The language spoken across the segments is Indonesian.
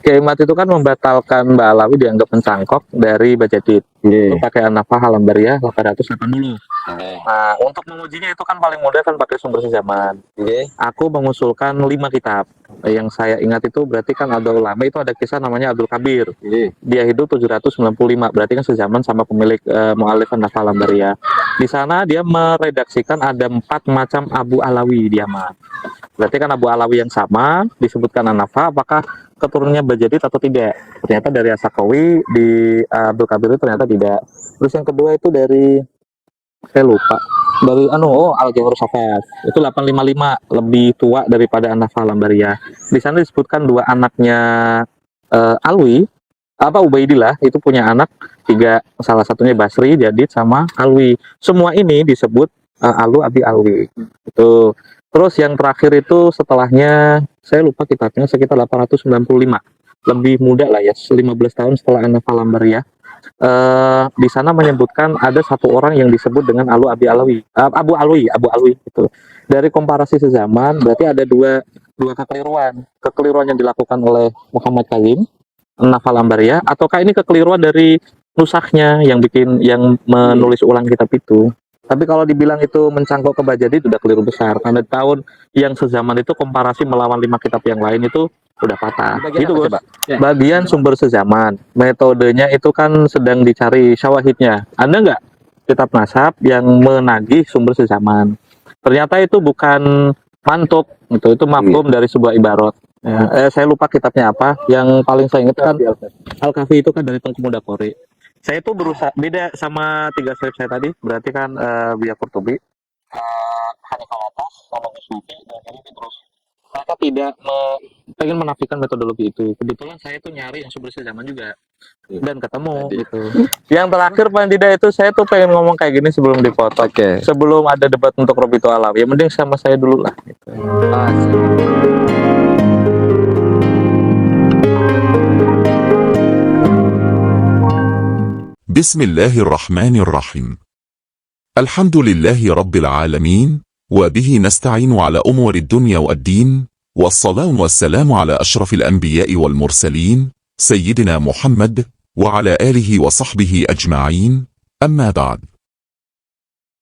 Kiai Mat itu kan membatalkan Mbak Alawi dianggap mencangkok dari Bajadid. Itu pakai An-Nafah Al-Ambariyah 880. Nah, untuk mengujinya itu kan paling mudah kan pakai sumber sezaman. Aku mengusulkan 5 kitab. Yang saya ingat itu berarti kan ada ulama itu ada kisah namanya Abdul Kabir. Dia hidup 795, berarti kan sezaman sama pemilik mu'allif An-Nafah Al-Ambariyah. Di sana dia meredaksikan ada 4 macam Abu Alawi dia mah. Berarti kan Abu Alawi yang sama disebutkan An-Nafah, apakah keturunannya Bajadid atau tidak? Ternyata dari As-Sakawi di Abdul Kabir itu ternyata tidak. Terus yang kedua itu dari saya lupa dari Al-Jawhar Safas itu 855, lebih tua daripada An-Nafah Al-Ambariyah. Di sana disebutkan 2 anaknya Alwi Ubaidillah itu punya anak 3, salah satunya Basri, Jadid sama Alwi. Semua ini disebut Alu Abi Alwi. Itu. Terus yang terakhir itu setelahnya saya lupa kitabnya sekitar 895. Lebih muda lah ya, 15 tahun setelah An-Nafah Al-Ambariyah. Di sana menyebutkan ada 1 orang yang disebut dengan Alu Abi Alwi, Abu Alwi gitu. Dari komparasi sezaman berarti ada dua kekeliruan yang dilakukan oleh Muhammad Kazim An-Nafah Al-Ambariyah, ataukah ini kekeliruan dari nusaknya yang menulis ulang kitab itu. Tapi kalau dibilang itu mencangkok ke Bajadid udah keliru besar, karena tahun yang sezaman itu komparasi melawan 5 kitab yang lain itu udah patah. Gitu Bos. Bagian sumber sezaman, metodenya itu kan sedang dicari syawahidnya. Ada nggak kitab nasab yang menagih sumber sezaman? Ternyata itu bukan mantuk, itu mafhum dari sebuah ibarat. Saya lupa kitabnya apa. Yang paling saya ingat kan Al-Kafi itu kan dari Tengku Muda Qori. Saya tuh berusaha beda sama 3 slide saya tadi, berarti kan Buya Qurtubi, Hanifal Atas, sama Sufi, dan ini terus mereka tidak pengen menafikan metodologi itu. Kebetulan saya tuh nyari yang sumber sezaman juga dan ketemu gitu. Yang terakhir paling tidak itu saya tuh pengen ngomong kayak gini sebelum dipotong. Sebelum ada debat untuk Robito Alawi, ya mending sama saya dulu lah. Gitu. بسم الله الرحمن الرحيم الحمد لله رب العالمين وبه نستعين على أمور الدنيا والدين والصلاة والسلام على أشرف الأنبياء والمرسلين سيدنا محمد وعلى آله وصحبه أجمعين أما بعد.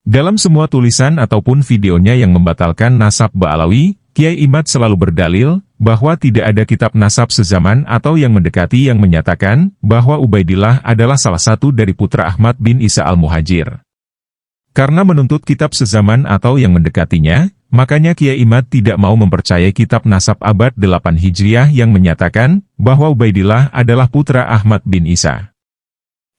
Dalam semua tulisan ataupun videonya yang membatalkan nasab Ba'alawi, Kiai Imad selalu berdalil bahwa tidak ada kitab nasab sezaman atau yang mendekati yang menyatakan bahwa Ubaidillah adalah salah satu dari putra Ahmad bin Isa al-Muhajir. Karena menuntut kitab sezaman atau yang mendekatinya, makanya Kiai Imad tidak mau mempercayai kitab nasab abad 8 Hijriah yang menyatakan bahwa Ubaidillah adalah putra Ahmad bin Isa.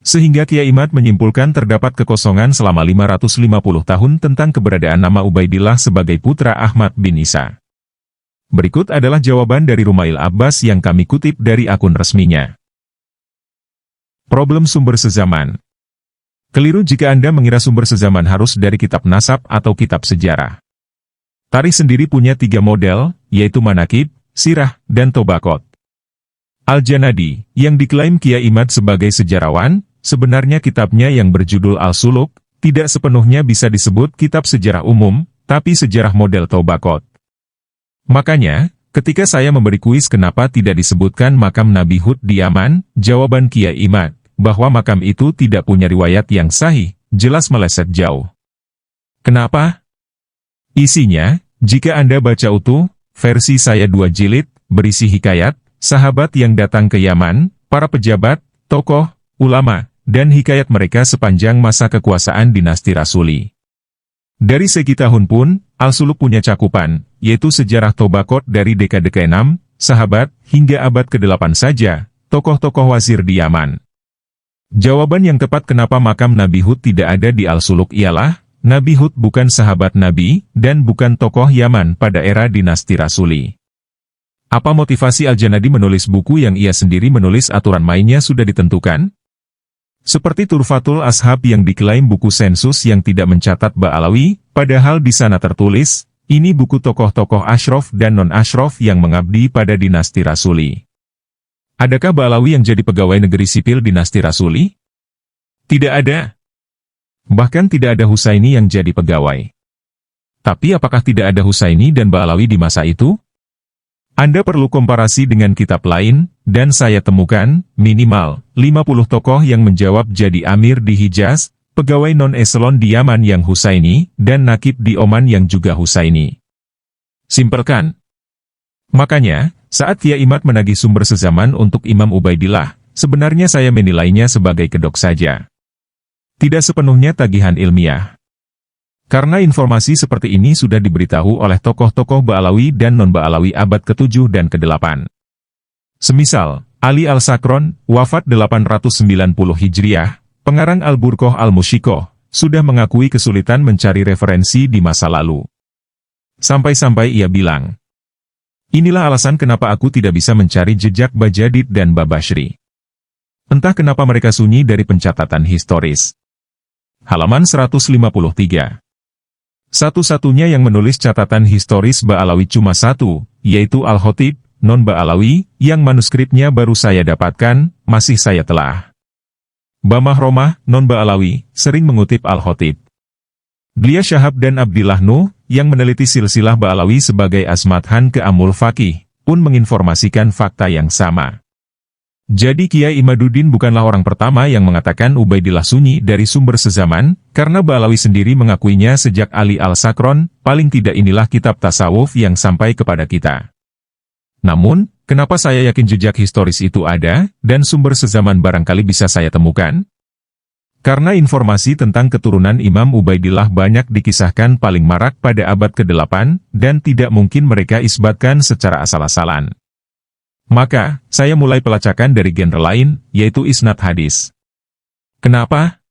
Sehingga Kiai Imad menyimpulkan terdapat kekosongan selama 550 tahun tentang keberadaan nama Ubaidillah sebagai putra Ahmad bin Isa. Berikut adalah jawaban dari Rumail Abbas yang kami kutip dari akun resminya. Problem sumber sezaman. Keliru jika Anda mengira sumber sezaman harus dari kitab nasab atau kitab sejarah. Tarikh sendiri punya 3 model, yaitu Manaqib, Sirah, dan Tobaqot. Al-Janadi, yang diklaim Kiai Imad sebagai sejarawan, sebenarnya kitabnya yang berjudul Al-Suluk, tidak sepenuhnya bisa disebut kitab sejarah umum, tapi sejarah model Tobaqot. Makanya, ketika saya memberi kuis kenapa tidak disebutkan makam Nabi Hud di Yaman, jawaban Kiai Imad, bahwa makam itu tidak punya riwayat yang sahih, jelas meleset jauh. Kenapa? Isinya, jika Anda baca utuh, versi saya 2 jilid, berisi hikayat, sahabat yang datang ke Yaman, para pejabat, tokoh, ulama, dan hikayat mereka sepanjang masa kekuasaan dinasti Rasuli. Dari segi tahun pun, Al-Suluk punya cakupan, yaitu sejarah Tobaqot dari dekade ke-6, sahabat, hingga abad ke-8 saja, tokoh-tokoh wazir di Yaman. Jawaban yang tepat kenapa makam Nabi Hud tidak ada di Al-Suluk ialah, Nabi Hud bukan sahabat Nabi, dan bukan tokoh Yaman pada era dinasti Rasuli. Apa motivasi Al-Janadi menulis buku yang ia sendiri menulis aturan mainnya sudah ditentukan? Seperti Turfatul Ashab yang diklaim buku sensus yang tidak mencatat Ba'alawi, padahal di sana tertulis, ini buku tokoh-tokoh Ashraf dan non-Ashraf yang mengabdi pada dinasti Rasuli. Adakah Ba'alawi yang jadi pegawai negeri sipil dinasti Rasuli? Tidak ada. Bahkan tidak ada Husaini yang jadi pegawai. Tapi apakah tidak ada Husaini dan Ba'alawi di masa itu? Anda perlu komparasi dengan kitab lain, dan saya temukan, minimal, 50 tokoh yang menjawab jadi amir di Hijaz, pegawai non-eselon di Yaman yang Husaini, dan nakib di Oman yang juga Husaini. Simpelkan. Makanya, saat Kiai Imad menagih sumber sezaman untuk Imam Ubaidillah, sebenarnya saya menilainya sebagai kedok saja. Tidak sepenuhnya tagihan ilmiah. Karena informasi seperti ini sudah diberitahu oleh tokoh-tokoh Ba'alawi dan non-Ba'alawi abad ke-7 dan ke-8. Semisal, Ali Al-Sakron, wafat 890 Hijriah, pengarang Al-Burqoh Al-Musyikoh, sudah mengakui kesulitan mencari referensi di masa lalu. Sampai-sampai ia bilang, inilah alasan kenapa aku tidak bisa mencari jejak Bajadid dan Babashri. Entah kenapa mereka sunyi dari pencatatan historis. Halaman 153. Satu-satunya yang menulis catatan historis Ba'alawi cuma satu, yaitu Al-Khotib, non-Ba'alawi, yang manuskripnya baru saya dapatkan, masih saya telah. Bamahromah, non-Ba'alawi, sering mengutip Al-Khotib. Beliau Syahab dan Abdillah Nuh, yang meneliti silsilah Ba'alawi sebagai Asmathan ke Amul Faqih, pun menginformasikan fakta yang sama. Jadi Kiai Imaduddin bukanlah orang pertama yang mengatakan Ubaidillah sunyi dari sumber sezaman, karena Ba'alawi sendiri mengakuinya sejak Ali Al-Sakron, paling tidak inilah kitab tasawuf yang sampai kepada kita. Namun, kenapa saya yakin jejak historis itu ada, dan sumber sezaman barangkali bisa saya temukan? Karena informasi tentang keturunan Imam Ubaidillah banyak dikisahkan paling marak pada abad ke-8, dan tidak mungkin mereka isbatkan secara asal-asalan. Maka, saya mulai pelacakan dari genre lain, yaitu isnad hadis. Kenapa?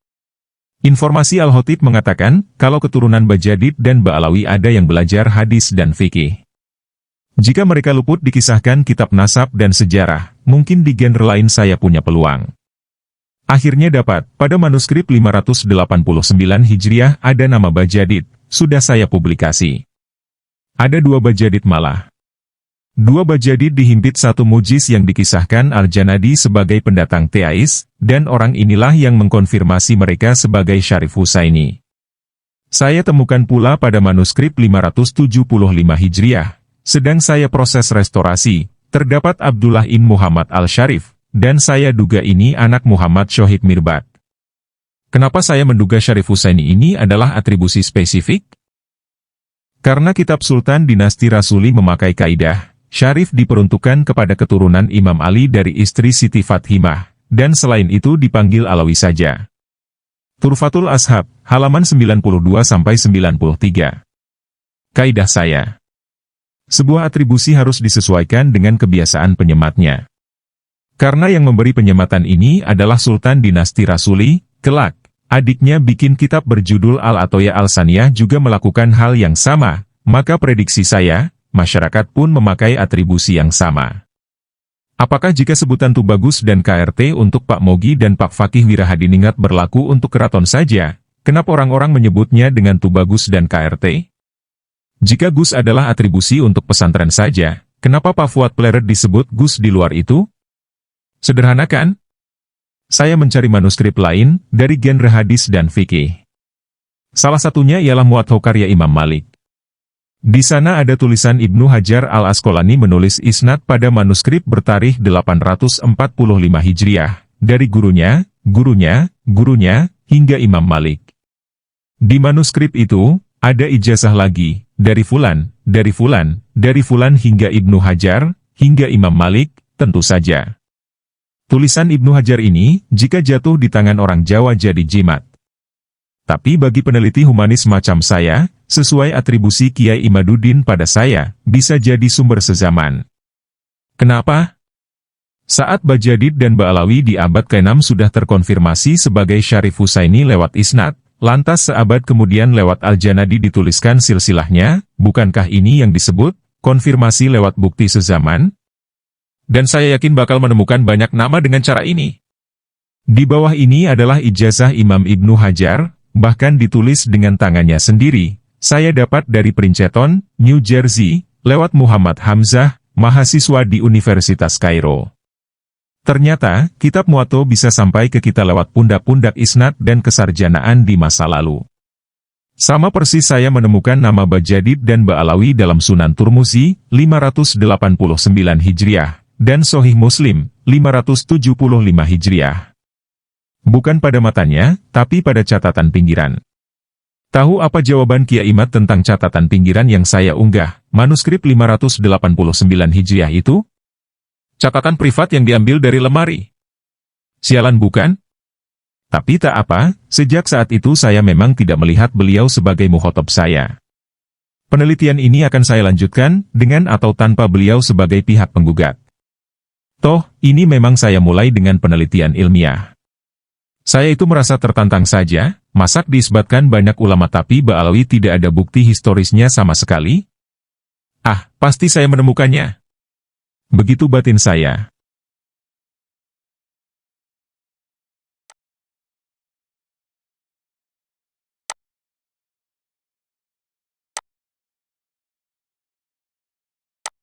Informasi Al-Khotib mengatakan, kalau keturunan Bajadid dan Ba'alawi ada yang belajar hadis dan fikih. Jika mereka luput dikisahkan kitab nasab dan sejarah, mungkin di genre lain saya punya peluang. Akhirnya dapat, pada manuskrip 589 Hijriah ada nama Bajadid, sudah saya publikasi. Ada 2 Bajadid malah. 2 Bajadid dihimpit satu mujis yang dikisahkan Al-Janadi sebagai pendatang Teais, dan orang inilah yang mengkonfirmasi mereka sebagai Syarif Husaini. Saya temukan pula pada manuskrip 575 Hijriah, sedang saya proses restorasi, terdapat Abdullah bin Muhammad Al-Syarif, dan saya duga ini anak Muhammad Shohib Mirbat. Kenapa saya menduga Syarif Husaini ini adalah atribusi spesifik? Karena kitab Sultan Dinasti Rasuli memakai kaidah, Syarif diperuntukkan kepada keturunan Imam Ali dari istri Siti Fathimah, dan selain itu dipanggil Alawi saja. Turfatul Ashab, halaman 92-93. Kaidah saya. Sebuah atribusi harus disesuaikan dengan kebiasaan penyematnya. Karena yang memberi penyematan ini adalah Sultan Dinasti Rasuli, kelak, adiknya bikin kitab berjudul Al-Atoya Al-Saniyah juga melakukan hal yang sama, maka prediksi saya, masyarakat pun memakai atribusi yang sama. Apakah jika sebutan Tubagus dan KRT untuk Pak Mogi dan Pak Fakih Wirahadiningrat berlaku untuk keraton saja, kenapa orang-orang menyebutnya dengan Tubagus dan KRT? Jika Gus adalah atribusi untuk pesantren saja, kenapa Pak Fuad Pleret disebut Gus di luar itu? Sederhana kan? Saya mencari manuskrip lain, dari genre hadis dan fikih. Salah satunya ialah Muwatta karya Imam Malik. Di sana ada tulisan Ibnu Hajar Al-Asqalani menulis isnad pada manuskrip bertarikh 845 Hijriah, dari gurunya, hingga Imam Malik. Di manuskrip itu, ada ijazah lagi, dari Fulan hingga Ibnu Hajar, hingga Imam Malik, tentu saja. Tulisan Ibnu Hajar ini, jika jatuh di tangan orang Jawa jadi jimat. Tapi bagi peneliti humanis macam saya, sesuai atribusi Kiai Imaduddin pada saya, bisa jadi sumber sezaman. Kenapa? Saat Bajadid dan Ba'alawi di abad ke-6 sudah terkonfirmasi sebagai Syarif Husaini lewat isnad, lantas seabad kemudian lewat Al-Janadi dituliskan silsilahnya, bukankah ini yang disebut konfirmasi lewat bukti sezaman? Dan saya yakin bakal menemukan banyak nama dengan cara ini. Di bawah ini adalah ijazah Imam Ibnu Hajar, bahkan ditulis dengan tangannya sendiri. Saya dapat dari Princeton, New Jersey, lewat Muhammad Hamzah, mahasiswa di Universitas Kairo. Ternyata, kitab Muwatta bisa sampai ke kita lewat pundak-pundak isnad dan kesarjanaan di masa lalu. Sama persis saya menemukan nama Bajadid dan Ba'alawi dalam Sunan Turmuzi, 589 Hijriah, dan Sohih Muslim, 575 Hijriah. Bukan pada matanya, tapi pada catatan pinggiran. Tahu apa jawaban Kiai Imad tentang catatan pinggiran yang saya unggah, manuskrip 589 Hijriah itu? Catatan privat yang diambil dari lemari. Sialan bukan? Tapi tak apa, sejak saat itu saya memang tidak melihat beliau sebagai mukhotob saya. Penelitian ini akan saya lanjutkan, dengan atau tanpa beliau sebagai pihak penggugat. Toh, ini memang saya mulai dengan penelitian ilmiah. Saya itu merasa tertantang saja, masak diisbatkan banyak ulama tapi Ba'alawi tidak ada bukti historisnya sama sekali? Ah, pasti saya menemukannya. Begitu batin saya.